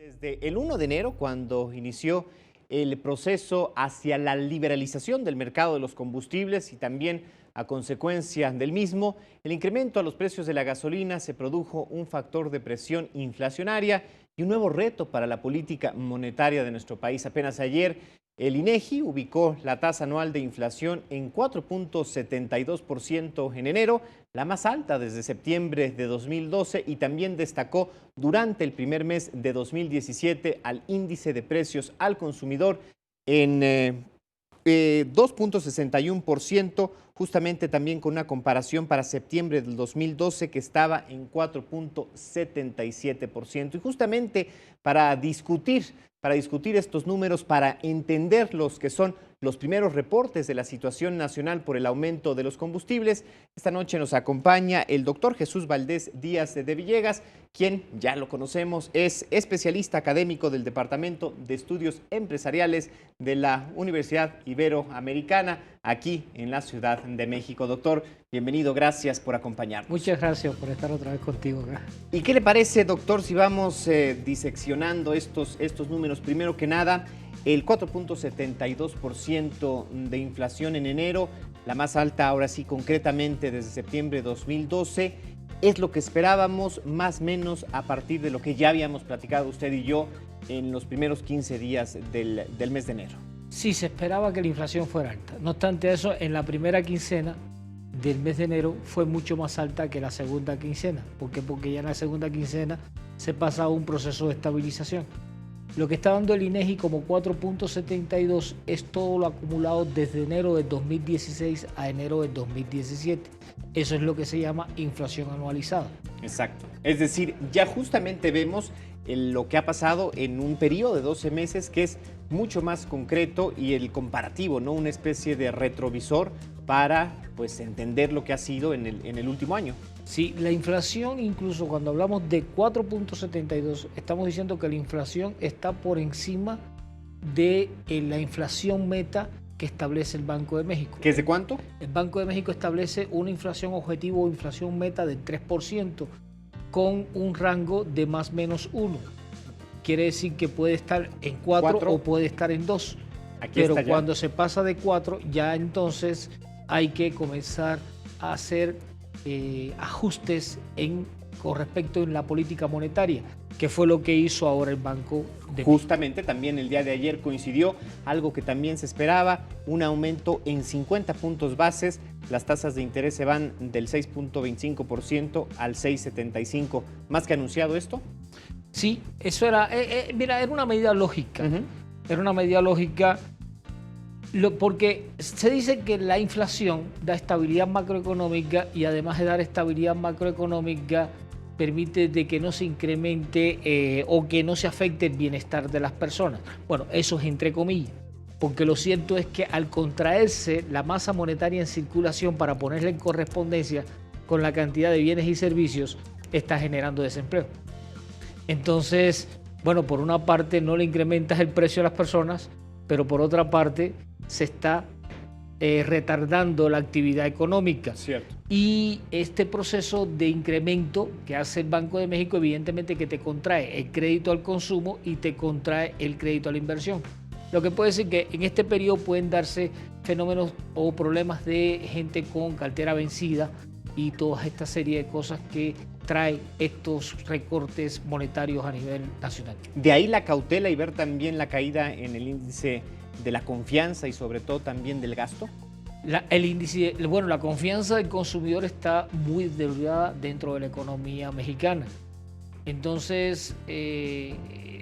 Desde el 1 de enero, cuando inició el proceso hacia la liberalización del mercado de los combustibles y también a consecuencia del mismo, el incremento a los precios de la gasolina se produjo un factor de presión inflacionaria y un nuevo reto para la política monetaria de nuestro país. Apenas ayer, el INEGI ubicó la tasa anual de inflación en 4.72% en enero, la más alta desde septiembre de 2012, y también destacó durante el primer mes de 2017 al índice de precios al consumidor en 2.61%, justamente también con una comparación para septiembre del 2012 que estaba en 4.77%. Y justamente para discutir estos números, para entender los que son los primeros reportes de la situación nacional por el aumento de los combustibles, esta noche nos acompaña el doctor Jesús Valdés Díaz de Villegas, quien ya lo conocemos, es especialista académico del Departamento de Estudios Empresariales de la Universidad Iberoamericana, aquí en la Ciudad de México. Doctor, bienvenido, gracias por acompañarnos. Muchas gracias por estar otra vez contigo acá. ¿Y qué le parece, doctor, si vamos diseccionando estos números? Primero que nada, el 4.72% de inflación en enero, la más alta ahora sí concretamente desde septiembre de 2012, es lo que esperábamos más o menos a partir de lo que ya habíamos platicado usted y yo en los primeros 15 días del mes de enero. Sí, se esperaba que la inflación fuera alta. No obstante eso, en la primera quincena del mes de enero fue mucho más alta que la segunda quincena. ¿Por qué? Porque ya en la segunda quincena se pasa a un proceso de estabilización. Lo que está dando el INEGI como 4.72 es todo lo acumulado desde enero del 2016 a enero del 2017. Eso es lo que se llama inflación anualizada. Exacto. Es decir, ya justamente vemos lo que ha pasado en un periodo de 12 meses que es mucho más concreto, y el comparativo, ¿no? Una especie de retrovisor para pues entender lo que ha sido en el último año. Sí, la inflación, incluso cuando hablamos de 4.72, estamos diciendo que la inflación está por encima de la inflación meta que establece el Banco de México. ¿Qué es de cuánto? El Banco de México establece una inflación objetivo o inflación meta del 3% con un rango de más o menos 1. Quiere decir que puede estar en 4 o puede estar en 2. Pero cuando se pasa de 4, ya entonces hay que comenzar a hacer ajustes con respecto en la política monetaria, que fue lo que hizo ahora el Banco de México. Justamente también el día de ayer coincidió algo que también se esperaba, un aumento en 50 puntos bases. Las tasas de interés se van del 6.25% al 6.75%. ¿Más que anunciado esto? Sí, eso era, mira, era una medida lógica. Era una medida lógica porque se dice que la inflación da estabilidad macroeconómica, y además de dar estabilidad macroeconómica permite de que no se incremente o que no se afecte el bienestar de las personas. Bueno, eso es entre comillas, porque lo cierto es que al contraerse la masa monetaria en circulación para ponerla en correspondencia con la cantidad de bienes y servicios, está generando desempleo. Entonces, bueno, por una parte no le incrementas el precio a las personas, pero por otra parte se está retardando la actividad económica. Cierto. Y este proceso de incremento que hace el Banco de México, evidentemente que te contrae el crédito al consumo y te contrae el crédito a la inversión. Lo que puede decir que en este periodo pueden darse fenómenos o problemas de gente con cartera vencida y toda esta serie de cosas que trae estos recortes monetarios a nivel nacional. De ahí la cautela y ver también la caída en el índice de la confianza y sobre todo también del gasto. La confianza del consumidor está muy deteriorada dentro de la economía mexicana. Entonces,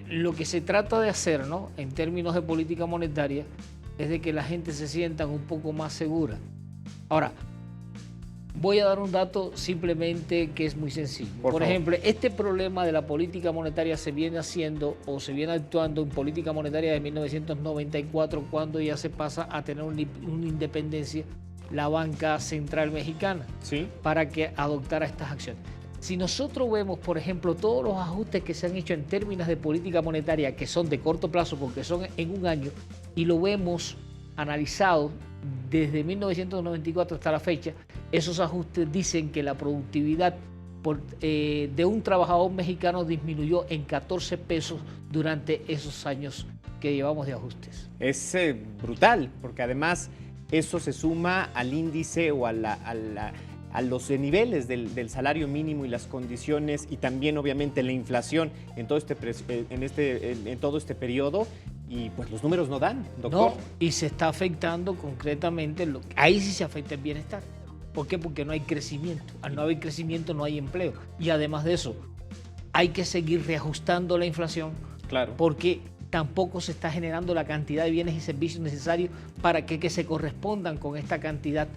lo que se trata de hacer, ¿no?, en términos de política monetaria, es de que la gente se sienta un poco más segura. Ahora, voy a dar un dato simplemente que es muy sencillo. Por ejemplo, este problema de la política monetaria se viene haciendo o se viene actuando en política monetaria de 1994, cuando ya se pasa a tener una independencia la banca central mexicana, ¿sí?, para que adoptara estas acciones. Si nosotros vemos, por ejemplo, todos los ajustes que se han hecho en términos de política monetaria, que son de corto plazo porque son en un año, y lo vemos analizado desde 1994 hasta la fecha, esos ajustes dicen que la productividad de un trabajador mexicano disminuyó en 14 pesos durante esos años que llevamos de ajustes. Es brutal, porque además eso se suma al índice o a los niveles del salario mínimo y las condiciones, y también obviamente la inflación en todo este periodo, y pues los números no dan, doctor. No, y se está afectando concretamente, ahí sí se afecta el bienestar. ¿Por qué? Porque no hay crecimiento. Al no haber crecimiento no hay empleo. Y además de eso, hay que seguir reajustando la inflación, claro, porque tampoco se está generando la cantidad de bienes y servicios necesarios para que se correspondan con esta cantidad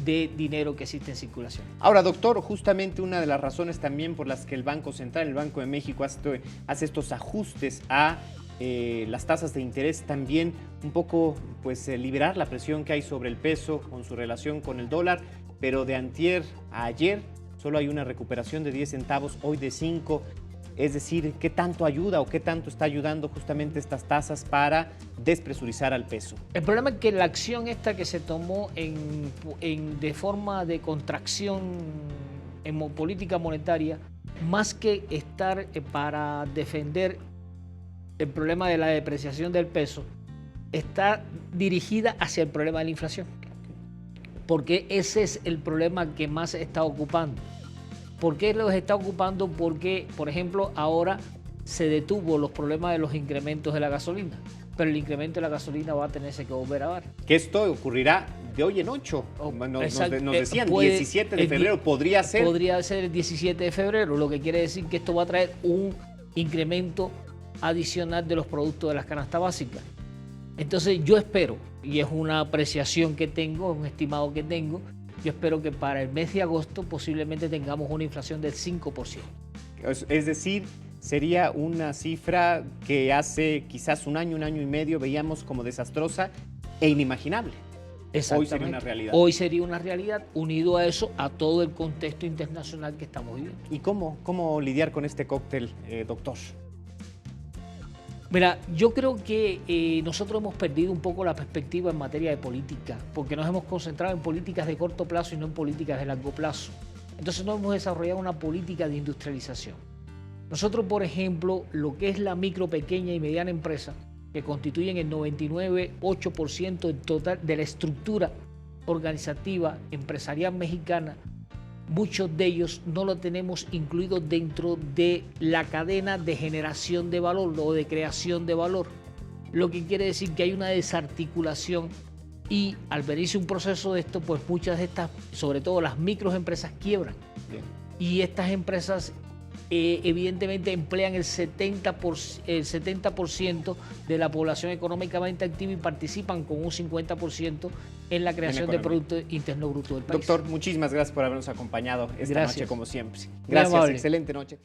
de dinero que existe en circulación. Ahora, doctor, justamente una de las razones también por las que el Banco Central, el Banco de México, hace estos ajustes a las tasas de interés, también un poco pues liberar la presión que hay sobre el peso con su relación con el dólar, pero de antier a ayer solo hay una recuperación de 10 centavos, hoy de 5. Es decir, ¿qué tanto ayuda o qué tanto está ayudando justamente estas tasas para despresurizar al peso? El problema es que la acción esta que se tomó de forma de contracción en política monetaria, más que estar para defender el problema de la depreciación del peso, está dirigida hacia el problema de la inflación. Porque ese es el problema que más se está ocupando. ¿Por qué los está ocupando? Porque, por ejemplo, ahora se detuvo los problemas de los incrementos de la gasolina, pero el incremento de la gasolina va a tenerse que volver a dar. Que esto ocurrirá de hoy en 8. Nos decían 17 de febrero, ¿podría ser? Podría ser el 17 de febrero, lo que quiere decir que esto va a traer un incremento adicional de los productos de las canastas básicas. Entonces yo espero, y es una apreciación que tengo, un estimado que tengo, yo espero que para el mes de agosto posiblemente tengamos una inflación del 5%. Es decir, sería una cifra que hace quizás un año y medio veíamos como desastrosa e inimaginable. Hoy sería una realidad. Hoy sería una realidad, unido a eso, a todo el contexto internacional que estamos viviendo. ¿Y cómo lidiar con este cóctel, doctor? Mira, yo creo que nosotros hemos perdido un poco la perspectiva en materia de política, porque nos hemos concentrado en políticas de corto plazo y no en políticas de largo plazo. Entonces no hemos desarrollado una política de industrialización. Nosotros, por ejemplo, lo que es la micro, pequeña y mediana empresa, que constituyen el 99,8% del total de la estructura organizativa empresarial mexicana, muchos de ellos no lo tenemos incluido dentro de la cadena de generación de valor o de creación de valor, lo que quiere decir que hay una desarticulación, y al venirse un proceso de esto, pues muchas de estas, sobre todo las microempresas, quiebran. Bien. Y estas empresas evidentemente emplean el 70% de la población económicamente activa y participan con un 50% en la creación de Producto Interno Bruto del país. Doctor, muchísimas gracias por habernos acompañado esta noche, como siempre. Gracias, excelente noche.